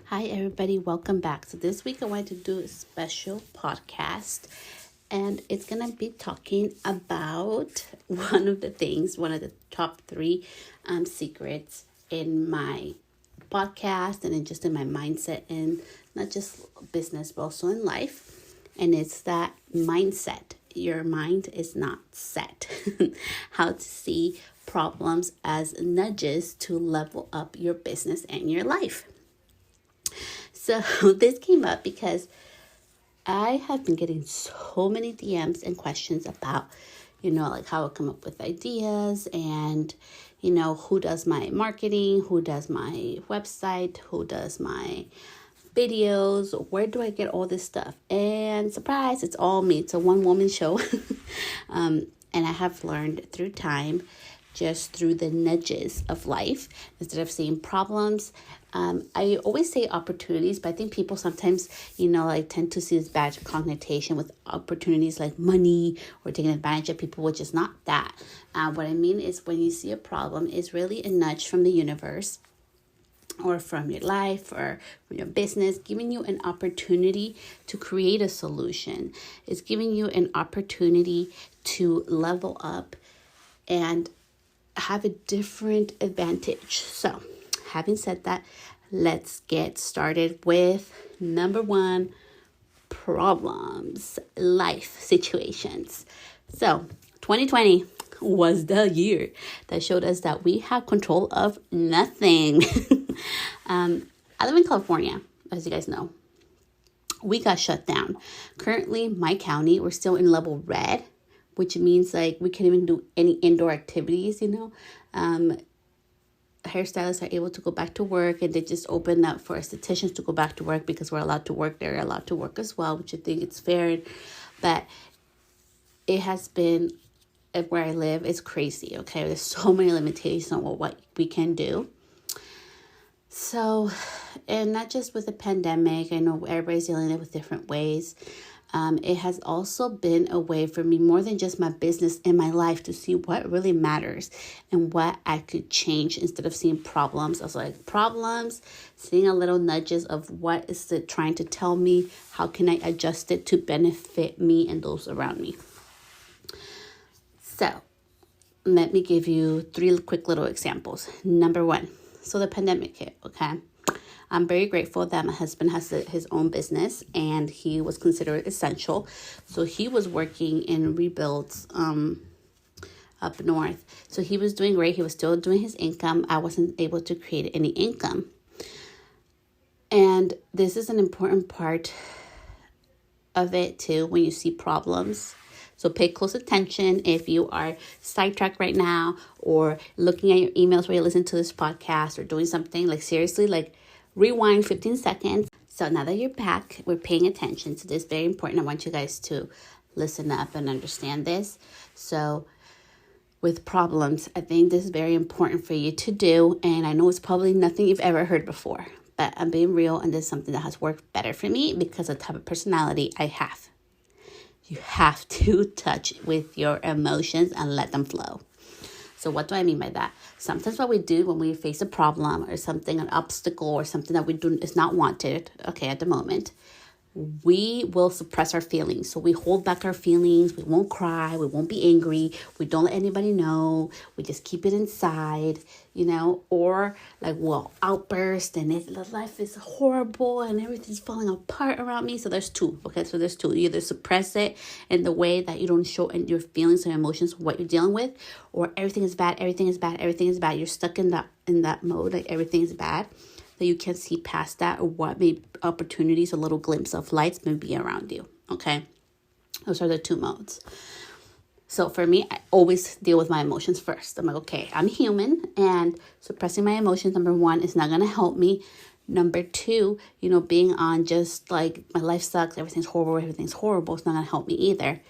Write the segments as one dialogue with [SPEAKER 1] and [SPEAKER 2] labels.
[SPEAKER 1] Hi, everybody. Welcome back. So, this week I wanted to do a special podcast, and it's going to be talking about one of the top three secrets in my podcast and just in my mindset, and not just business, but also in life. And it's that mindset. Your mind is not set. How to see problems as nudges to level up your business and your life. So this came up because I have been getting so many DMs and questions about, like how I come up with ideas and, who does my marketing, who does my website, who does my videos, where do I get all this stuff? And surprise, it's all me. It's a one-woman show. And I have learned through time, just through the nudges of life, instead of seeing problems. I always say opportunities, but I think people sometimes, tend to see this bad connotation with opportunities like money or taking advantage of people, which is not that. What I mean is when you see a problem, it's really a nudge from the universe or from your life or from your business, giving you an opportunity to create a solution. It's giving you an opportunity to level up and have a different advantage. So, having said that, let's get started with number one, problems, life situations. So, 2020 was the year that showed us that we have control of nothing. I live in California, as you guys know. We got shut down. Currently, my county, we're still in level red, which means like we can't even do any indoor activities, Hairstylists are able to go back to work, and they just opened up for estheticians to go back to work because we're allowed to work. They're allowed to work as well, which I think it's fair. But it has been, where I live, it's crazy, okay? There's so many limitations on what we can do. So, and not just with the pandemic, I know everybody's dealing with different ways. It has also been a way for me, more than just my business and my life, to see what really matters and what I could change instead of seeing problems. I was like, problems, seeing a little nudges of what is it trying to tell me? How can I adjust it to benefit me and those around me? So, let me give you 3 quick little examples. Number 1, so the pandemic hit, okay? I'm very grateful that my husband has his own business and he was considered essential. So he was working in rebuilds up north. So he was doing great. He was still doing his income. I wasn't able to create any income. And this is an important part of it too when you see problems. So pay close attention if you are sidetracked right now or looking at your emails while you listen to this podcast or doing something. Like seriously, like rewind 15 seconds. So now that you're back, we're paying attention to this. Very important. I want you guys to listen up and understand this. So with problems, I think this is very important for you to do. And I know it's probably nothing you've ever heard before, but I'm being real. And this is something that has worked better for me because of the type of personality I have. You have to touch with your emotions and let them flow. So what do I mean by that? Sometimes what we do when we face a problem or something, an obstacle or something that we do is not wanted, okay, at the moment, we will suppress our feelings. So we hold back our feelings. We won't cry. We won't be angry. We don't let anybody know. We just keep it inside, or like we'll outburst and life is horrible and everything's falling apart around me. So there's 2. Okay, so there's 2. You either suppress it in the way that you don't show your feelings and emotions, what you're dealing with, or everything is bad, everything is bad, everything is bad. You're stuck in that mode, like everything is bad. That you can't see past that or what may opportunities or little glimpse of lights may be around you, okay? Those are the 2 modes. So for me, I always deal with my emotions first. I'm like, okay, I'm human, and suppressing my emotions, number 1, is not going to help me. Number 2, being on just like my life sucks, everything's horrible, it's not going to help me either.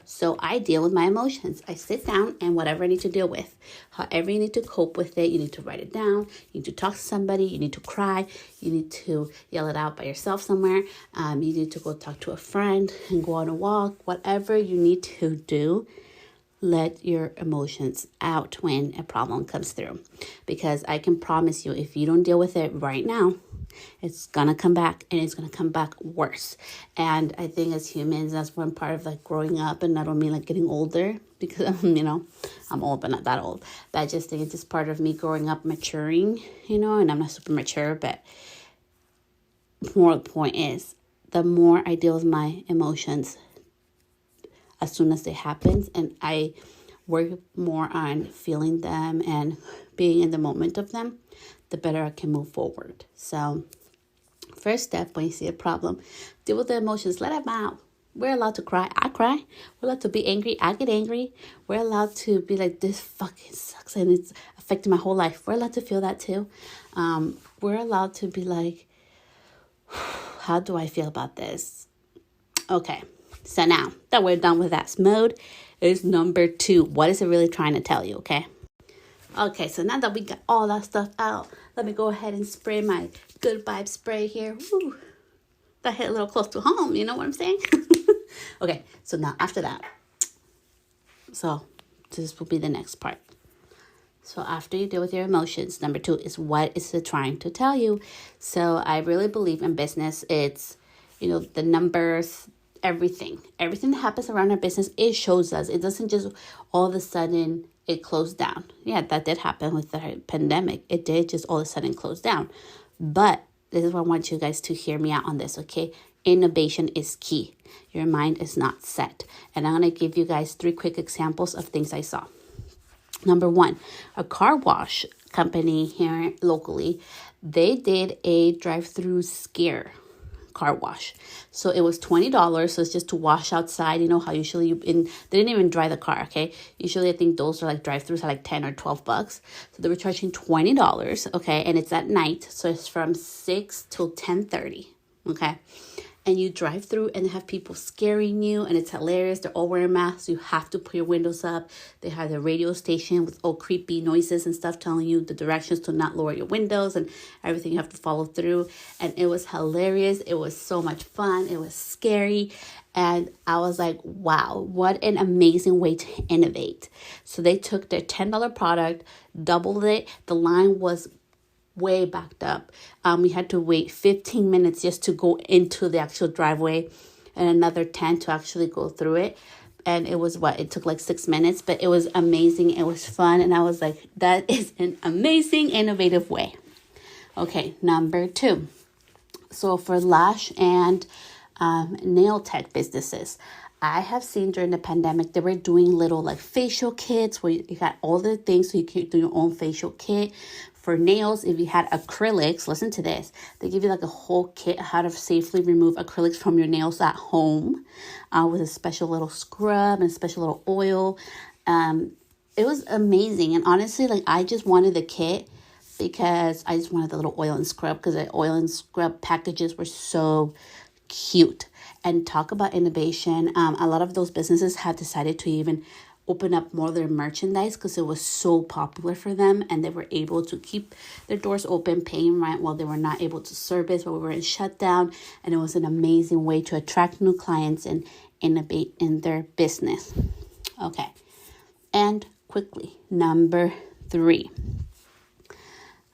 [SPEAKER 1] So I deal with my emotions. I sit down and whatever I need to deal with, however you need to cope with it, you need to write it down, you need to talk to somebody, you need to cry, you need to yell it out by yourself somewhere, you need to go talk to a friend and go on a walk, whatever you need to do. Let your emotions out when a problem comes through. Because I can promise you, if you don't deal with it right now, It's gonna come back, and it's gonna come back worse. And I think as humans, that's one part of like growing up, and I don't mean like getting older, because I'm old but not that old. But I just think it's just part of me growing up, maturing, and I'm not super mature, but more the point is, the more I deal with my emotions as soon as they happen, and I work more on feeling them and being in the moment of them, the better I can move forward. So first step, when you see a problem, deal with the emotions, let them out. We're allowed to cry. I cry. We're allowed to be angry. I get angry. We're allowed to be like, this fucking sucks and it's affecting my whole life. We're allowed to feel that too. We're allowed to be like, how do I feel about this? Okay, so now that we're done with that mode, is number 2. What is it really trying to tell you, okay? Okay, so now that we got all that stuff out, let me go ahead and spray my good vibe spray here. Woo. That hit a little close to home, you know what I'm saying? Okay, so now after that, so this will be the next part. So after you deal with your emotions, number 2 is, what is it trying to tell you? So I really believe in business. It's, the numbers, everything that happens around our business, it shows us. It doesn't just all of a sudden it closed down. Yeah, that did happen with the pandemic. It did just all of a sudden close down. But this is what I want you guys to hear me out on this, okay? Innovation is key. Your mind is not set. And I'm going to give you guys 3 quick examples of things I saw. Number 1, a car wash company here locally, they did a drive-through scare car wash. So it was $20. So it's just to wash outside. You know how usually they didn't even dry the car. Okay. Usually I think those are like drive-throughs are like 10 or 12 bucks. So they were charging $20. Okay. And it's at night. So it's from 6 till 10:30. Okay. And you drive through and they have people scaring you, and it's hilarious. They're all wearing masks. You have to put your windows up. They have the radio station with all creepy noises and stuff telling you the directions to not lower your windows and everything you have to follow through. And it was hilarious. It was so much fun. It was scary. And I was like, wow, what an amazing way to innovate. So they took their $10 product, doubled it. The line was way backed up. We had to wait 15 minutes just to go into the actual driveway, and another 10 to actually go through it. And it was it took like 6 minutes, but it was amazing. It was fun. And I was like, that is an amazing, innovative way. Okay, number 2. So for lash and nail tech businesses, I have seen during the pandemic, they were doing little like facial kits where you got all the things so you can do your own facial kit. For nails, if you had acrylics, listen to this. They give you like a whole kit how to safely remove acrylics from your nails at home with a special little scrub and special little oil. It was amazing. And honestly, like I just wanted the kit because I just wanted the little oil and scrub, because the oil and scrub packages were so cute. And talk about innovation. A lot of those businesses have decided to even open up more of their merchandise because it was so popular for them, and they were able to keep their doors open, paying rent while they were not able to service, while we were in shutdown. And it was an amazing way to attract new clients and innovate in their business. Okay. And quickly, number 3.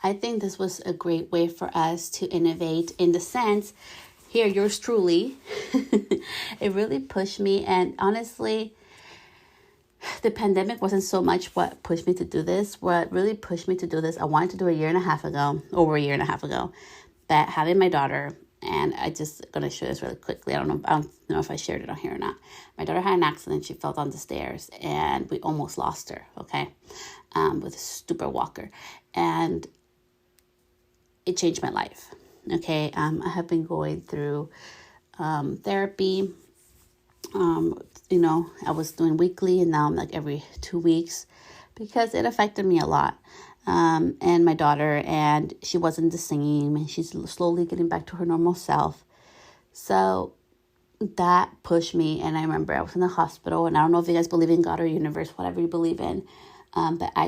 [SPEAKER 1] I think this was a great way for us to innovate in the sense, here, yours truly, it really pushed me. And honestly, the pandemic wasn't so much what pushed me to do this. What really pushed me to do this, I wanted to do over a year and a half ago, but having my daughter, and I just going to share this really quickly. I don't know if I shared it on here or not. My daughter had an accident. She fell down the stairs and we almost lost her, okay, with a stupid walker. And it changed my life, okay. I have been going through therapy. I was doing weekly, and now I'm like every 2 weeks, because it affected me a lot. And my daughter, and she wasn't the same, and she's slowly getting back to her normal self. So that pushed me. And I remember I was in the hospital, and I don't know if you guys believe in God or universe, whatever you believe in. But I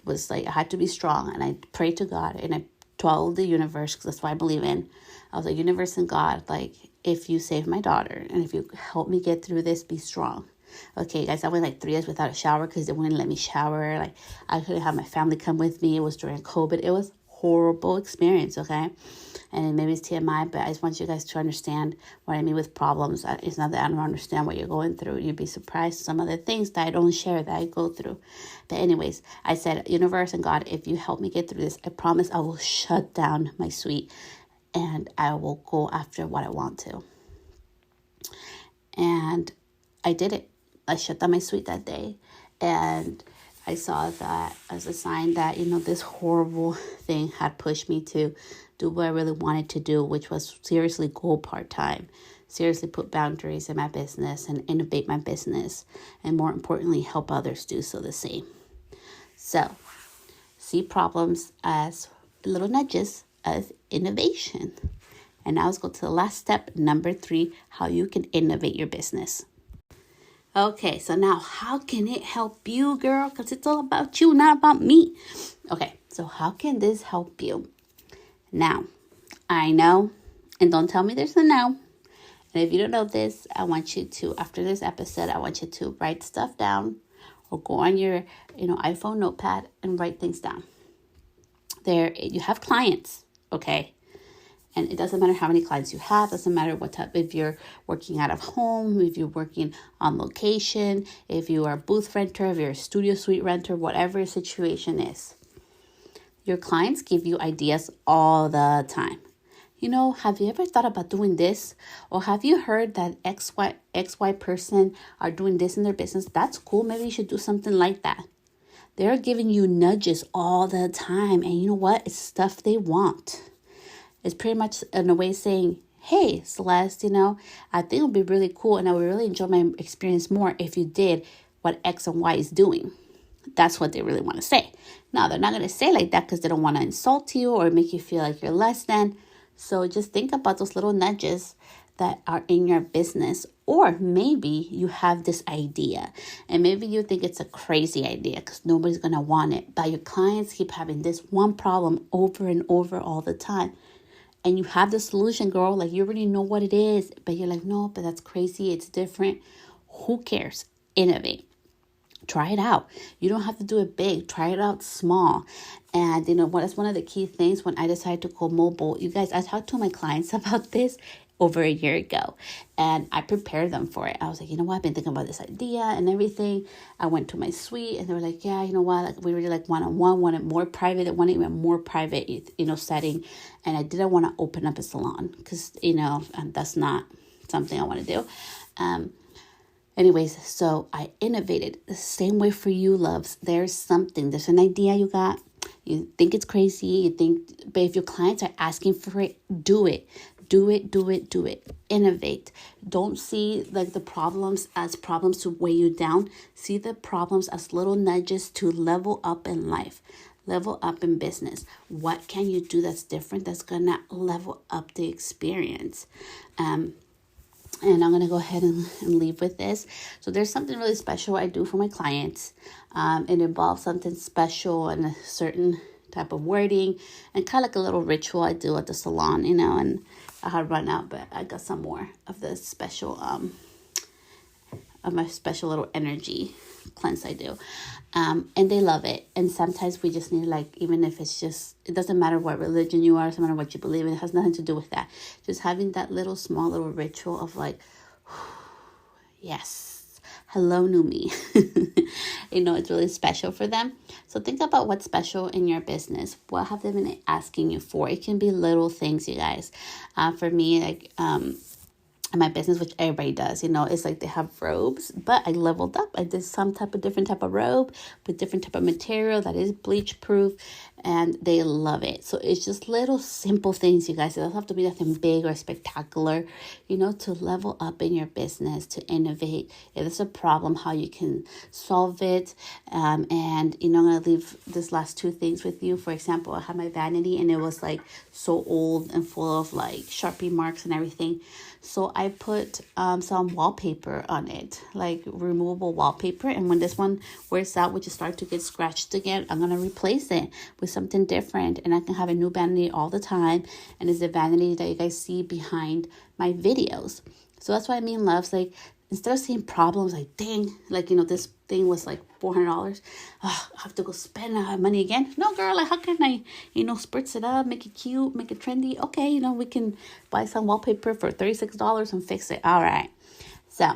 [SPEAKER 1] was like, I had to be strong, and I prayed to God, and I told the universe, because that's what I believe in. I was like, universe and God, like, if you save my daughter and if you help me get through this, be strong. Okay, guys, I went like 3 days without a shower because they wouldn't let me shower. Like, I couldn't have my family come with me. It was during COVID. It was horrible experience, okay? And maybe it's TMI, but I just want you guys to understand what I mean with problems. It's not that I don't understand what you're going through. You'd be surprised some of the things that I don't share that I go through. But anyways, I said, universe and God, if you help me get through this, I promise I will shut down my suite and I will go after what I want to. And I did it. I shut down my suite that day. And I saw that as a sign that, this horrible thing had pushed me to do what I really wanted to do, which was seriously go part-time, seriously put boundaries in my business and innovate my business, and more importantly, help others do so the same. So, see problems as little nudges as innovation. And now let's go to the last step, number 3, how you can innovate your business. Okay, so now how can it help you, girl? Because it's all about you, not about me. Okay, so how can this help you? Now, I know, and don't tell me there's a no. And if you don't know this, I want you to, after this episode, I want you to write stuff down or go on your, iPhone notepad and write things down. There, you have clients, okay? And it doesn't matter how many clients you have. Doesn't matter what type. If you're working out of home, if you're working on location, if you are a booth renter, if you're a studio suite renter, whatever your situation is. Your clients give you ideas all the time. Have you ever thought about doing this? Or have you heard that XY person are doing this in their business? That's cool. Maybe you should do something like that. They're giving you nudges all the time. And you know what? It's stuff they want. It's pretty much in a way saying, hey, Celeste, I think it would be really cool and I would really enjoy my experience more if you did what X and Y is doing. That's what they really want to say. Now, they're not going to say like that because they don't want to insult you or make you feel like you're less than. So just think about those little nudges that are in your business. Or maybe you have this idea and maybe you think it's a crazy idea because nobody's going to want it. But your clients keep having this one problem over and over all the time. And you have the solution, girl. Like, you already know what it is. But you're like, no, but that's crazy. It's different. Who cares? Innovate. Try it out. You don't have to do it big. Try it out small. And what is one of the key things when I decided to go mobile? You guys, I talked to my clients about this over a year ago. And I prepared them for it. I was like, I've been thinking about this idea and everything. I went to my suite and they were like, yeah, like we really like one-on-one, wanted more private, wanted even more private, setting. And I didn't want to open up a salon because, that's not something I want to do. Anyways, so I innovated the same way for you, loves. There's an idea you got. You think it's crazy. But if your clients are asking for it, do it. Do it. Innovate. Don't see like the problems as problems to weigh you down. See the problems as little nudges to level up in life, level up in business. What can you do that's different that's going to level up the experience? And I'm going to go ahead and leave with this. So there's something really special I do for my clients. It involves something special and a certain type of wording and kind of like a little ritual I do at the salon, and I had run out, but I got some more of the special, of my special little energy cleanse I do. And they love it. And sometimes we just need, like, even if it's just, it doesn't matter what religion you are, it doesn't matter what you believe in, it has nothing to do with that. Just having that small little ritual of like, yes, hello, new me. It's really special for them. So think about what's special in your business. What have they been asking you for? It can be little things, you guys. For me, like, in my business, which everybody does, it's like they have robes, but I leveled up. I did different type of robe with different type of material that is bleach proof, and they love it. So it's just little simple things, you guys. It doesn't have to be nothing big or spectacular, to level up in your business, to innovate. If there's a problem, how you can solve it. And, I'm going to leave this last 2 things with you. For example, I had my vanity and it was like so old and full of like Sharpie marks and everything. So I put some wallpaper on it, like removable wallpaper. And when this one wears out, which is start to get scratched again, I'm going to replace it with something different. And I can have a new vanity all the time. And it's the vanity that you guys see behind my videos. So that's what I mean, loves. Like,
[SPEAKER 2] instead of seeing problems like, dang, like, this thing was like $400. I have to go spend money again. No, girl, like, how can I, spritz it up, make it cute, make it trendy? Okay, we can buy some wallpaper for $36 and fix it. All right. So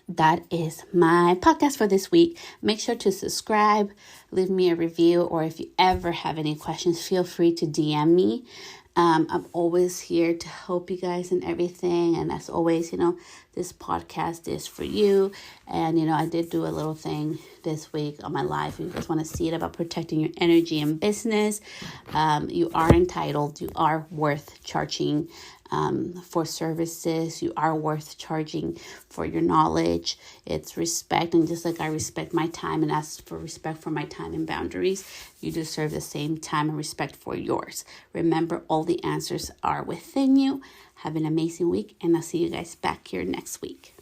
[SPEAKER 2] that is my podcast for this week. Make sure to subscribe, leave me a review, or if you ever have any questions, feel free to DM me. I'm always here to help you guys and everything. And as always, this podcast is for you. And, I did do a little thing this week on my life. If you guys want to see it about protecting your energy in business, you are entitled. You are worth charging for services. You are worth charging for your knowledge. It's respect. And just like I respect my time and ask for respect for my time and boundaries, you deserve the same time and respect for yours. Remember, all the answers are within you. Have an amazing week, and I'll see you guys back here next week.